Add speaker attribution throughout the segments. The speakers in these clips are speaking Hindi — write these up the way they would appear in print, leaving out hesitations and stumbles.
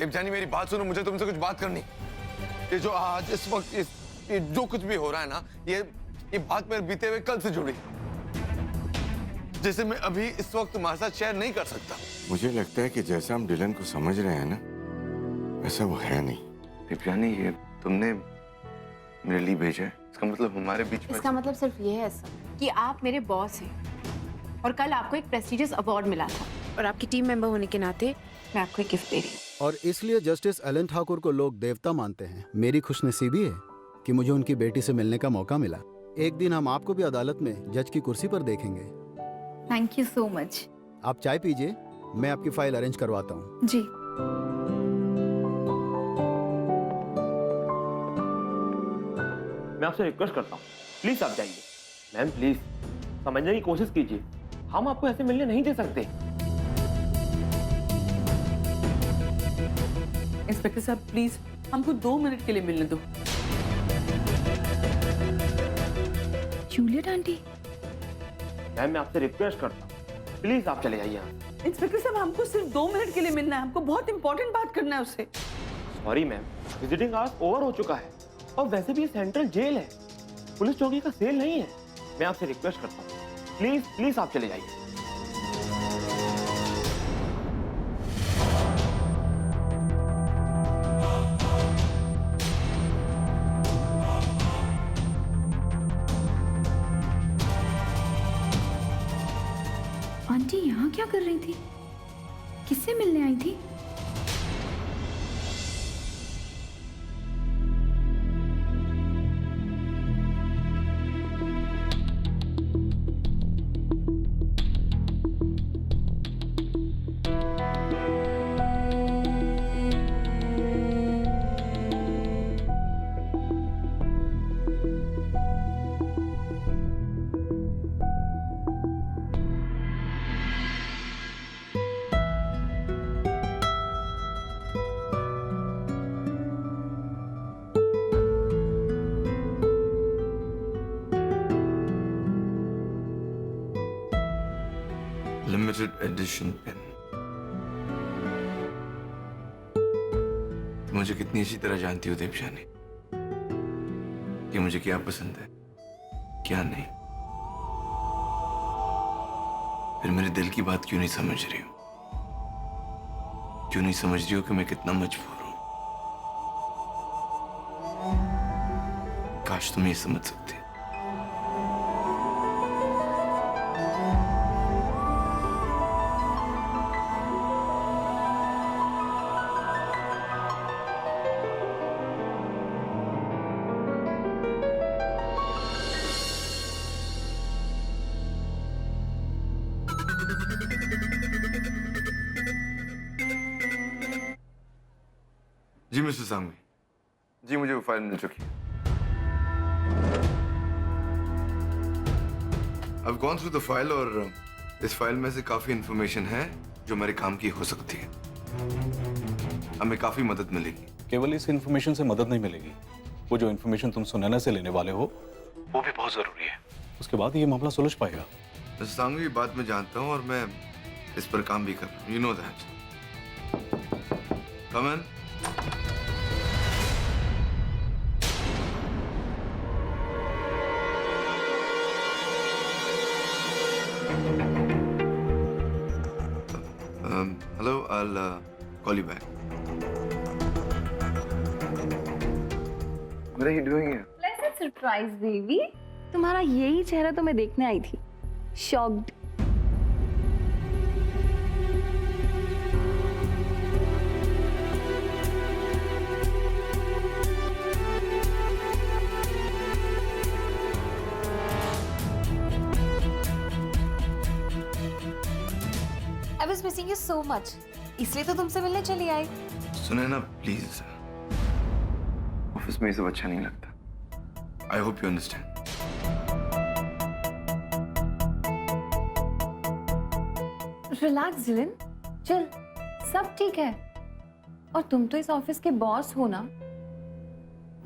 Speaker 1: देवजानी मेरी बात सुनो, मुझे तुमसे कुछ बात करनी। ये जो आज इस वक्त ये जो कुछ भी हो रहा है ना, ये बात मेरे बीते हुए कल से जुड़ी, जैसे मैं अभी इस वक्त तुम्हारे साथ शेयर नहीं कर सकता।
Speaker 2: मुझे लगता है कि जैसा हम डिलन को समझ रहे हैं ना, वैसा वो है नहीं।
Speaker 1: देवजानी, ये तुमने मेरे लिए भेजा है, इसका मतलब हमारे बीच में।
Speaker 3: इसका मतलब सिर्फ ये है सर कि आप मेरे बॉस हैं और कल आपको एक प्रेस्टिजियस अवार्ड मिला था और आपकी टीम मेंबर होने के नाते मैं आपको एक गिफ्ट दे रही हूँ।
Speaker 4: और इसलिए जस्टिस एलन ठाकुर को लोग देवता मानते हैं। मेरी खुशनसीबी है कि मुझे उनकी बेटी से मिलने का मौका मिला। एक दिन हम आपको भी अदालत में जज की कुर्सी पर देखेंगे।
Speaker 5: Thank you so much.
Speaker 4: आप चाय पीजिए, मैं आपकी फाइल अरेंज करवाता हूँ।
Speaker 5: जी।
Speaker 6: मैं आपसे रिक्वेस्ट करता हूँ, प्लीज आप जाइए। मैम प्लीज समझने की कोशिश कीजिए, हम आपको ऐसे मिलने नहीं दे सकते।
Speaker 7: इंस्पेक्टर साहब प्लीज हमको 2 मिनट के लिए मिलने दो।
Speaker 5: Juliet aunty.
Speaker 6: मैम मैं आपसे रिक्वेस्ट करता हूँ, प्लीज आप चले जाइए यहाँ।
Speaker 7: इंस्पेक्टर साहब हमको सिर्फ 2 मिनट के लिए मिलना है, हमको बहुत इंपॉर्टेंट बात करना है उससे।
Speaker 6: Sorry ma'am, visiting hours over हो चुका है और वैसे भी ये सेंट्रल जेल है, पुलिस चौकी का सेल नहीं है। मैं आपसे रिक्वेस्ट करता हूँ, प्लीज प्लीज आप चले जाइए।
Speaker 5: आंटी यहाँ क्या कर रही थी? किससे मिलने आई थी?
Speaker 1: Limited edition pen. मुझे कितनी अच्छी तरह जानती हो देवजानी कि मुझे क्या पसंद है क्या नहीं। फिर मेरे दिल की बात क्यों नहीं समझ रही हो? क्यों नहीं समझ रही हो कि मैं कितना मजबूर हूं? काश तुम ये समझ सकते। जी मिस्टर सांघवी, जी मुझे वो फाइल मिल चुकी है। I've gone through the file और इस फाइल में से काफी इंफॉर्मेशन है जो मेरे काम की हो सकती है। हमें काफी मदद मिलेगी।
Speaker 8: केवल इस इंफॉर्मेशन से मदद नहीं मिलेगी, वो जो इंफॉर्मेशन तुम सुनैना से लेने वाले हो वो भी बहुत जरूरी है। उसके बाद ये मामला सुलझ पाएगा।
Speaker 1: मिस्टर सांघवी, बात मैं जानता हूँ और मैं इस पर काम भी कर रहा हूँ। You know that. Come in. Hello, I'll call you back. What are you doing here?
Speaker 5: Pleasant surprise, baby. तुम्हारा यही चेहरा तो मैं देखने आई थी। Shocked.
Speaker 3: I was missing you so much. इसलिए तो तुमसे मिलने चली आई।
Speaker 1: सुने ना प्लीज, ऑफिस में ये सब अच्छा नहीं लगता। I hope you understand.
Speaker 5: Relax जिलिन, चल सब ठीक है। और तुम तो इस ऑफिस के बॉस हो ना,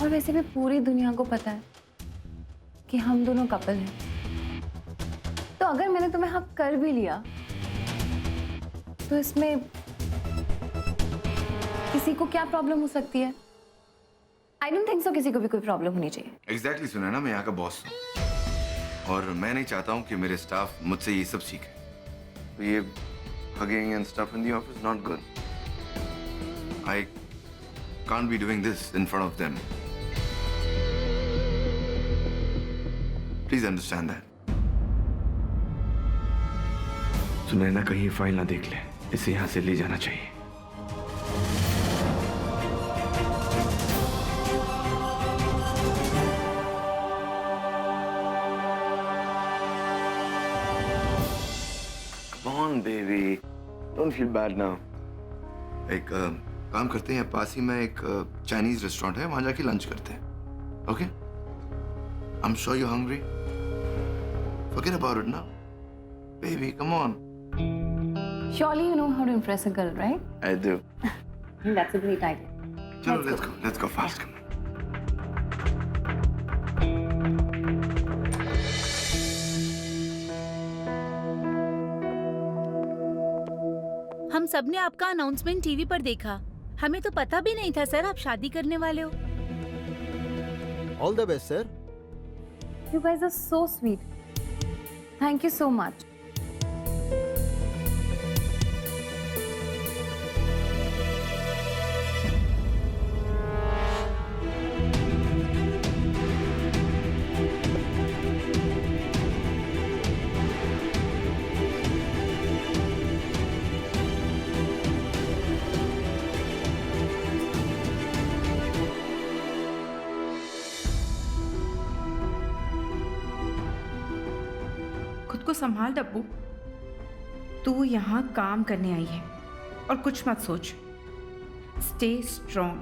Speaker 5: और वैसे भी पूरी दुनिया को पता है कि हम दोनों कपल हैं। तो अगर मैंने तुम्हें हक कर भी लिया तो इसमें किसी को क्या प्रॉब्लम हो सकती है? आई डोंट थिंक सो किसी को भी कोई प्रॉब्लम होनी चाहिए।
Speaker 1: एग्जैक्टली सुना ना, मैं यहाँ का बॉस हूँ और मैं नहीं चाहता हूँ कि मेरे स्टाफ मुझसे ये सब सीखे। तो ये hugging and stuff in the office not good. I can't be doing this in front of them. Please understand that. Sunaina कहीं ये फाइल ना देख ले, इसे यहाँ से ले जाना चाहिए। Come on, baby. Don't feel bad now. एक काम करते हैं, पास ही में एक चाइनीज रेस्टोरेंट है, वहां जाके लंच करते हैं। Okay? I'm sure you're hungry. Forget about it now. Baby, come on.
Speaker 5: Surely you know how to impress a girl, right?
Speaker 1: I do.
Speaker 5: That's a great idea.
Speaker 1: Chalo, let's go fast. Come on.
Speaker 9: हम सब ने आपका अनाउंसमेंट टीवी पर देखा। हमें तो पता भी नहीं था सर आप शादी करने वाले हो।
Speaker 4: All the best sir.
Speaker 5: You guys are so sweet. Thank you so much.
Speaker 3: खुद को संभाल डब्बू, तू यहाँ काम करने आई है और कुछ मत सोच। Stay strong.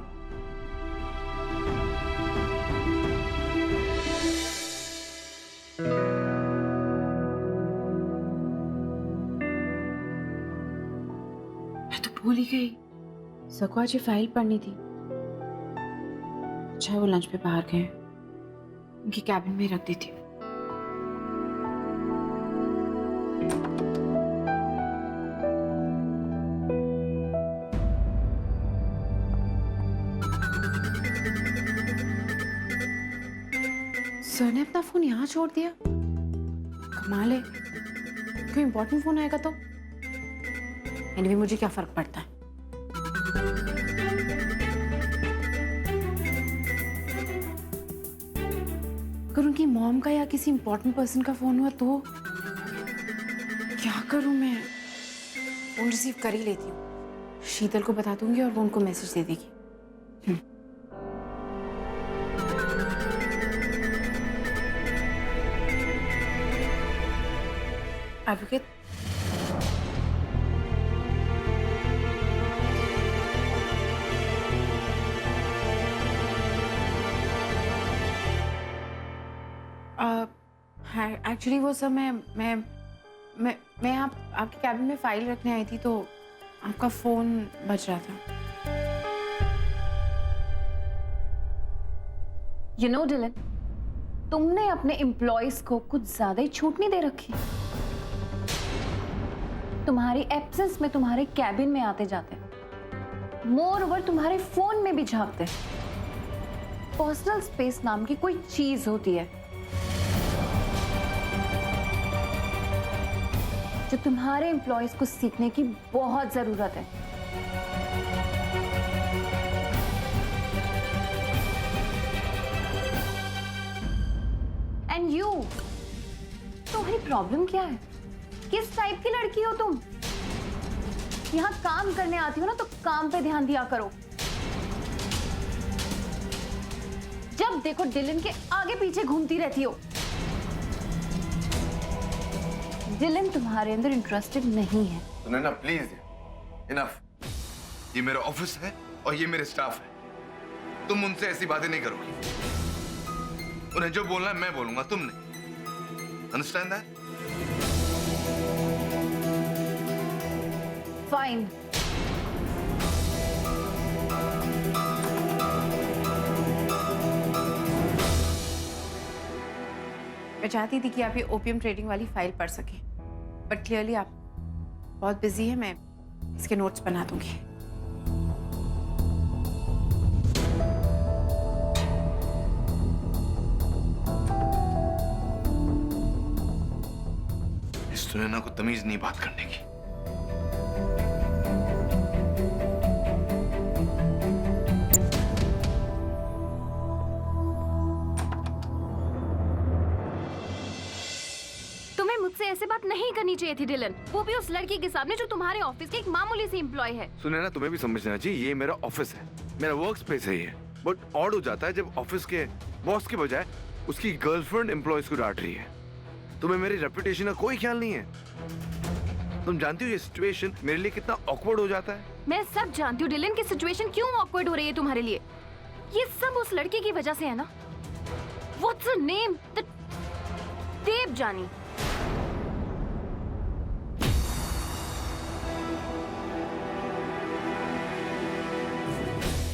Speaker 3: मैं तो भूल ही गई, सबको आज ये फाइल पढ़नी थी। अच्छा वो लंच पे बाहर गए, उनकी कैबिन में रख दी थी। सर ने अपना फोन यहाँ छोड़ दिया, कमाल है। कोई इंपॉर्टेंट फोन आएगा तो एनीवे मुझे क्या फर्क पड़ता है। अगर उनकी मॉम का या किसी इंपॉर्टेंट पर्सन का फोन हुआ तो क्या करूं मैं? फोन रिसीव कर ही लेती हूँ, शीतल को बता दूंगी और वो उनको मैसेज दे देगी। एडवोकेट, एक्चुअली वो सब मैं आपके कैबिन में फाइल रखने आई थी तो आपका फोन बज रहा था।
Speaker 5: You know, Dylan, तुमने अपने एम्प्लॉयज को कुछ ज्यादा ही छूट नहीं दे रखी। तुम्हारी एब्सेंस में तुम्हारे कैबिन में आते जाते, मोर ओवर तुम्हारे फोन में भी झांकते। पर्सनल स्पेस नाम की कोई चीज होती है जो तुम्हारे एम्प्लॉयज को सीखने की बहुत जरूरत है। एंड यू, तुम्हारी प्रॉब्लम क्या है? किस टाइप की लड़की हो तुम? यहाँ काम करने आती हो ना तो काम पे ध्यान दिया करो। जब देखो डिलन के आगे पीछे घूमती रहती हो। डिलन तुम्हारे अंदर इंटरेस्टेड नहीं है।
Speaker 1: Sunaina please, enough. ये मेरा ऑफिस है और ये मेरे स्टाफ है, तुम उनसे ऐसी बातें नहीं करोगी। उन्हें जो बोलना है मैं बोलूंगा, तुम नहीं। Understand that?
Speaker 5: फाइन।
Speaker 3: मैं चाहती थी कि आप ये ओपीएम ट्रेडिंग वाली फाइल पढ़ सकें, बट क्लियरली आप बहुत बिजी है। मैं इसके नोट्स बना दूंगी।
Speaker 1: सुनैना को तमीज नहीं बात करने की।
Speaker 5: तुम्हें मुझसे ऐसे बात नहीं करनी चाहिए थी डिलन, वो भी उस लड़की के सामने जो तुम्हारे ऑफिस की एक मामूली सी एम्प्लॉय है।
Speaker 1: सुनैना, तुम्हें भी समझना चाहिए, ये मेरा ऑफिस है, मेरा वर्क स्पेस है ये। बट ऑड हो जाता है जब ऑफिस के बॉस के बजाय उसकी गर्लफ्रेंड एम्प्लॉयज को डांट रही है। तुम्हें मेरी रेपुटेशन का कोई ख्याल नहीं है। तुम जानती हो ये सिचुएशन मेरे लिए कितना ऑकवर्ड हो जाता है।
Speaker 5: मैं सब जानती हूँ डिलन की सिचुएशन क्यों ऑकवर्ड हो रही है तुम्हारे लिए। ये सब उस लड़के की वजह से है ना। What's her name? देव जानी।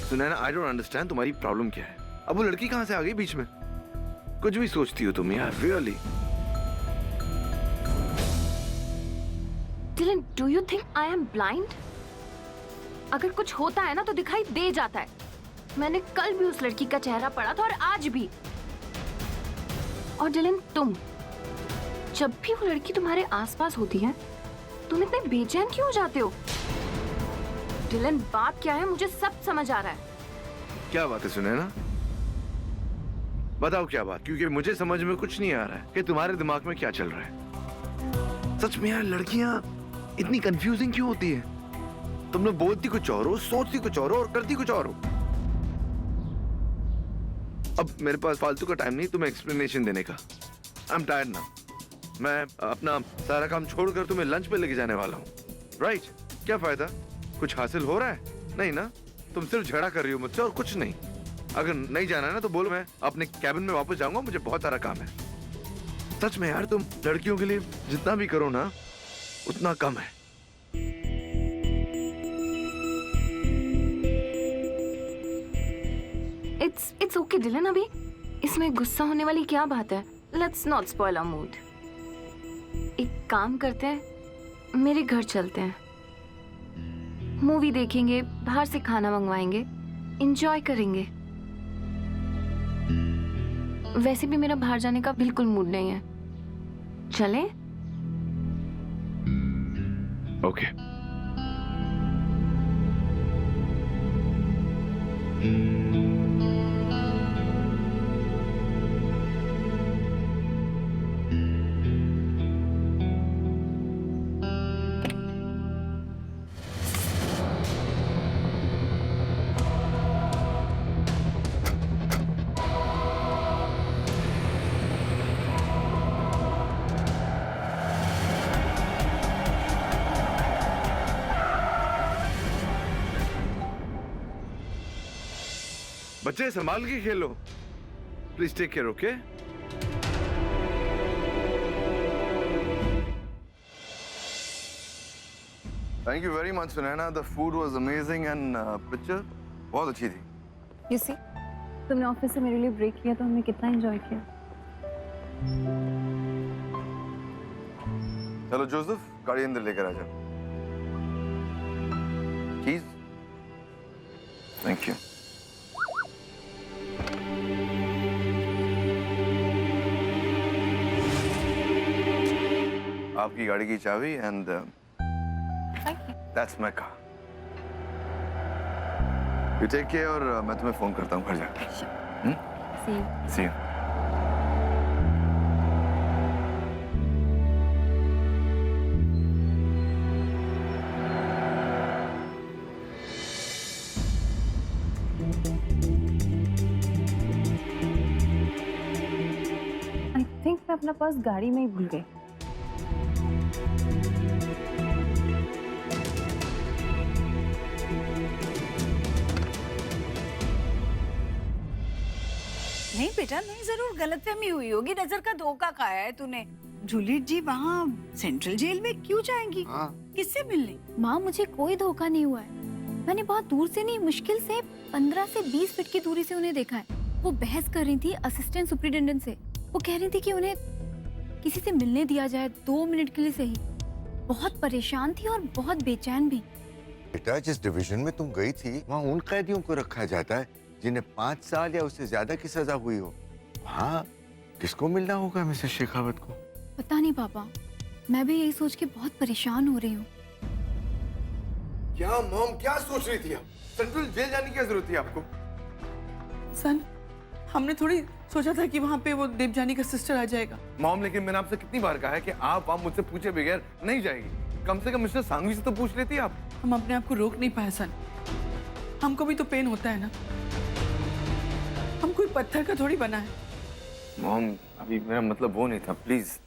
Speaker 1: सुनैना, आई डोंट अंडरस्टैंड तुम्हारी प्रॉब्लम क्या है। अब वो लड़की कहाँ से आ गई बीच में? कुछ भी सोचती हो तुम यार, really.
Speaker 5: Dylan, do you think I am blind? अगर कुछ होता है ना तो दिखाई दे जाता है। मैंने कल भी उस लड़की का चेहरा पढ़ा था और आज भी। और डिलन, तुम जब भी वो लड़की तुम्हारे आसपास होती है तुम इतने बेचैन क्यों हो जाते हो? डिलन, बात क्या है मुझे सब समझ आ रहा है।
Speaker 1: क्या बात है सुनैना? बताओ क्या बात, क्योंकि मुझे समझ में कुछ नहीं आ रहा है कि तुम्हारे दिमाग में क्या चल रहा है। सच में यार, लड़कियां इतनी कंफ्यूजिंग क्यों होती है? तुम लोग बोलती कुछ और हो, सोचती कुछ और हो और करती कुछ और हो। अब मेरे पास फालतू का टाइम नहीं तुम्हें एक्सप्लेनेशन देने का। आई एम टायर्ड ना। मैं अपना सारा काम छोड़कर तुम्हें लंच पे लेके जाने वाला हूँ, राइट? क्या फायदा? कुछ हासिल हो रहा है? नहीं ना। तुम सिर्फ झगड़ा कर रही हो मुझसे और कुछ नहीं। अगर नहीं जाना है ना तो बोलो, मैं अपने कैबिन में वापस जाऊंगा, मुझे बहुत सारा काम है। सच में यार, तुम लड़कियों के लिए जितना भी करो ना उतना कम है।
Speaker 5: इट्स ओके डिलन, अभी इसमें गुस्सा होने वाली क्या बात है? Let's not spoil our mood. एक काम करते हैं, मेरे घर चलते हैं, मूवी देखेंगे, बाहर से खाना मंगवाएंगे, एंजॉय करेंगे। वैसे भी मेरा बाहर जाने का बिल्कुल मूड नहीं है। चलें?
Speaker 1: ओके। बच्चे संभाल के खेलो, please take care, okay? Thank you very much Sunaina, the food was amazing and picture बहुत अच्छी थी।
Speaker 5: You see, तुमने ऑफिस से मेरे लिए ब्रेक किया तो हमने कितना एंजॉय किया।
Speaker 1: चलो जोसेफ, गाड़ी अंदर लेकर आ जाओ। कीज। Thank you. आपकी गाड़ी की चाबी and that's my car. You take care और मैं तुम्हें फोन करता हूँ घर जाकर। सी यू।
Speaker 5: आई थिंक मैं अपना पर्स गाड़ी में ही भूल गई।
Speaker 7: नहीं बेटा नहीं, जरूर गलतफहमी हुई होगी, नजर का धोखा खाया है तूने। जूलियट जी वहाँ सेंट्रल जेल में क्यों जाएंगी? किससे मिलने?
Speaker 5: माँ, मुझे कोई धोखा नहीं हुआ है। मैंने बहुत दूर से नहीं, मुश्किल से 15 से 20 फीट की दूरी से उन्हें देखा है। वो बहस कर रही थी असिस्टेंट सुपरिटेंडेंट से। वो कह रही थी कि उन्हें किसी से मिलने दिया जाए 2 मिनट के लिए सही। बहुत परेशान थी और बहुत बेचैन भी।
Speaker 2: बेटा, जिस डिवीजन में तुम गई थी वहाँ उन कैदियों को रखा जाता है जिन्हें 5 साल या उससे ज्यादा की सजा हुई हो। हाँ, किसको मिलना होगा मिसेस शेखावत को?
Speaker 3: पता नहीं पापा,
Speaker 5: मैं भी यही सोच के बहुत परेशान हो रही हूँ।
Speaker 1: क्या मॉम, क्या सोच रही थी आप? सेंट्रल जेल जाने की क्या जरूरत थी आपको?
Speaker 10: सन, हमने थोड़ी सोचा था कि वहाँ पे वो देवजानी का सिस्टर आ जाएगा।
Speaker 1: मॉम, लेकिन मैंने आपसे कितनी बार कहा है कि आप मुझसे पूछे बगैर नहीं जाएगी। कम से कम मिस्टर सांघवी से तो पूछ लेती आप।
Speaker 10: हम अपने आप को रोक नहीं पाए सन। हमको भी तो पेन होता है ना। हम कोई पत्थर का थोड़ी बना है।
Speaker 1: मॉम, अभी मेरा मतलब वो नहीं था, प्लीज।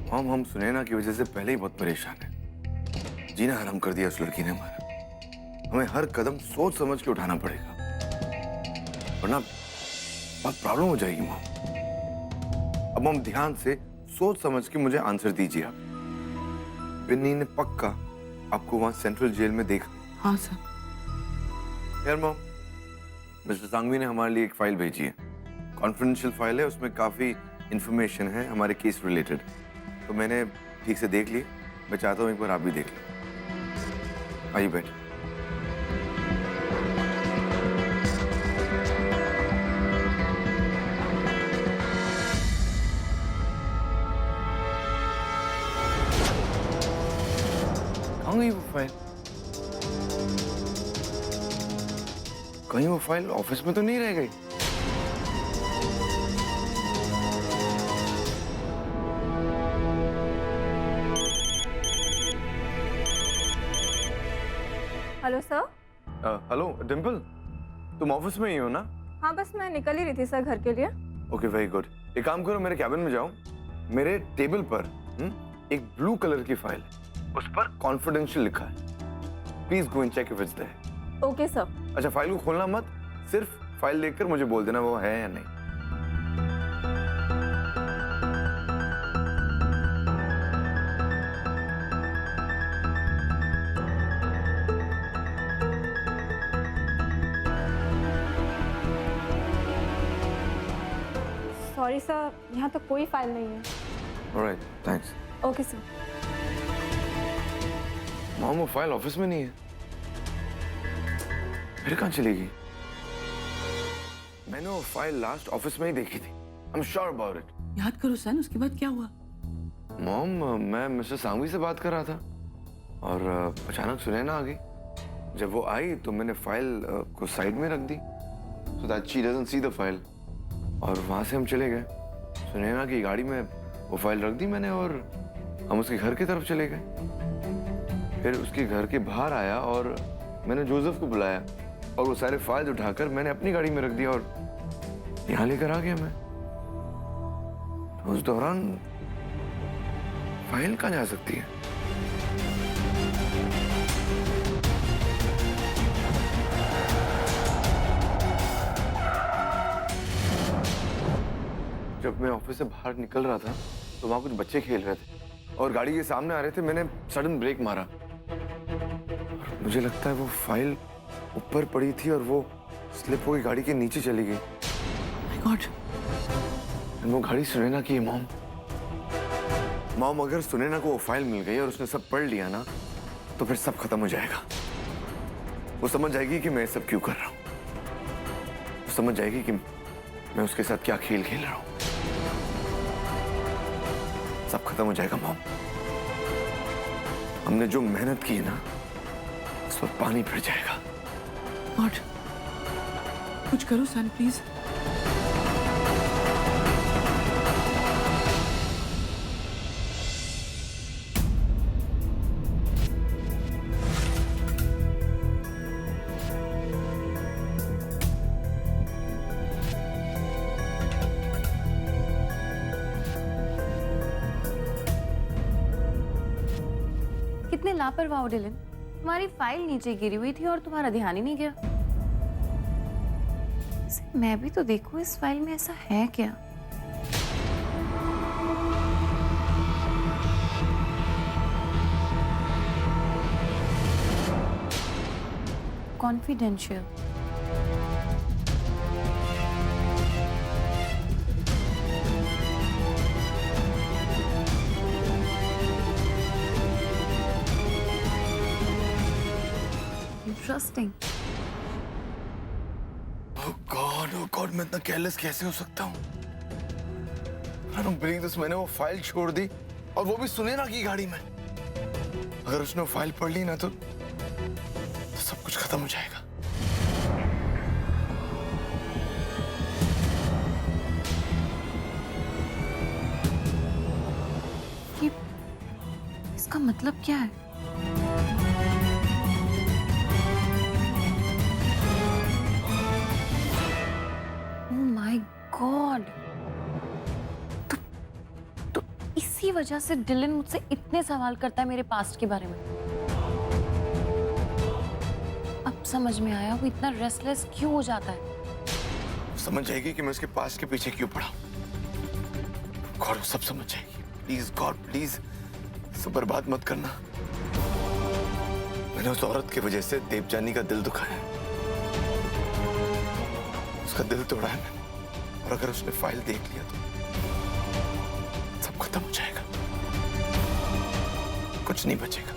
Speaker 1: मॉम, हम सुनैना की वजह से पहले ही बहुत परेशान है। जीना हराम कर दिया उस लड़की ने हमारा। हमें हर कदम सोच समझ के उठाना पड़ेगा, वरना बहुत प्रॉब्लम हो जाएगी मॉम। अब हम ध्यान से सोच समझ के मुझे आंसर दीजिए आप। बिन्नी ने पक्का आपको वहां सेंट्रल जेल में देखा?
Speaker 10: हाँ सर।
Speaker 1: यार मॉम, मिस्टर सांघवी ने हमारे लिए एक फाइल भेजी है। कॉन्फिडेंशियल फाइल है, उसमें काफी इंफॉर्मेशन है हमारे केस रिलेटेड। तो मैंने ठीक से देख ली। मैं चाहता हूँ एक बार आप भी देख लें। आइए बैठ। कहाँ गई वो फाइल? कहीं वो फाइल ऑफिस में तो नहीं रह गई?
Speaker 11: Hello sir.
Speaker 1: हेलो डिम्पल, तुम ऑफिस में ही हो ना?
Speaker 11: हाँ, बस मैं निकल ही रही थी सर घर के लिए।
Speaker 1: Okay, very good. एक काम करो, मेरे कैबिन में जाओ। मेरे टेबल पर एक ब्लू कलर की फाइल है, उस पर कॉन्फिडेंशियल लिखा है। Please go and check if it's there.
Speaker 11: Okay sir.
Speaker 1: अच्छा, फाइल को खोलना मत, सिर्फ फाइल देखकर मुझे बोल देना वो है या नहीं।
Speaker 11: सॉरी सर, यहाँ तो कोई फाइल नहीं है।
Speaker 1: Alright, thanks.
Speaker 11: Okay sir.
Speaker 1: Mom, वो फाइल ऑफिस में नहीं है, फिर कहाँ चली गई? मैंने वो फाइल लास्ट ऑफिस में ही देखी थी। I am sure about it.
Speaker 10: याद करो सन, उसके बाद क्या हुआ?
Speaker 1: मॉम, मैं मिस्टर सांघवी से बात कर रहा था और अचानक सुनैना आ गई। जब वो आई तो मैंने फाइल को साइड में रख दी so that she doesn't see the file। और वहां से हम चले गए। सुनैना की गाड़ी में वो फाइल रख दी मैंने और हम उसके घर की तरफ चले गए। फिर उसके घर के बाहर आया और मैंने जोसेफ को बुलाया और वो सारे फाइल उठाकर मैंने अपनी गाड़ी में रख दिया और यहाँ लेकर आ गया मैं। तो उस दौरान फाइल कहाँ जा सकती है? जब मैं ऑफिस से बाहर निकल रहा था तो वहां कुछ बच्चे खेल रहे थे और गाड़ी के सामने आ रहे थे। मैंने सडन ब्रेक मारा। मुझे लगता है वो फाइल ऊपर पड़ी थी और वो स्लिप होकर गाड़ी के नीचे चली गई।
Speaker 10: My God.
Speaker 1: वो गाड़ी सुनैना की है मॉम। मॉम, अगर सुनैना को वो फाइल मिल गई और उसने सब पढ़ लिया ना तो फिर सब खत्म हो जाएगा। वो समझ जाएगी कि मैं सब क्यों कर रहा हूँ। वो समझ जाएगी कि मैं उसके साथ क्या खेल खेल रहा हूँ। सब खत्म हो जाएगा मॉम। हमने जो मेहनत की है ना उस पर पानी फिर जाएगा।
Speaker 10: गॉड, कुछ करो सन प्लीज।
Speaker 5: कितने लापरवाह हो डिलन। तुम्हारी फाइल नीचे गिरी हुई थी और तुम्हारा ध्यान ही नहीं गया। मैं भी तो देखूं इस फाइल में ऐसा है क्या। कॉन्फिडेंशियल। इंटरेस्टिंग।
Speaker 1: ओह गॉड, मैं इतना केयरलेस कैसे हो सकता हूँ? I don't believe this। मैंने वो फाइल छोड़ दी और वो भी सुनैना की गाड़ी में। अगर उसने वो फाइल पढ़ ली ना तो सब कुछ खत्म हो जाएगा।
Speaker 3: ये इसका मतलब क्या है?
Speaker 5: ओह माय गॉड, तो इसी वजह से डिलन मुझसे इतने सवाल करता है मेरे पास्ट के बारे में। अब समझ में आया वो इतना रेस्टलेस क्यों हो जाता है।
Speaker 1: समझ जाएगी कि मैं उसके पास के पीछे क्यों पड़ा। गॉड वो सब समझ जाएगी। प्लीज गॉड प्लीज, सब बर्बाद मत करना। मैंने उस औरत की वजह से देवजानी का दिल दुखाया, उसका दिल तोड़ा है मैंने। और अगर उसने फाइल देख लिया तो सब खत्म हो जाएगा, कुछ नहीं बचेगा।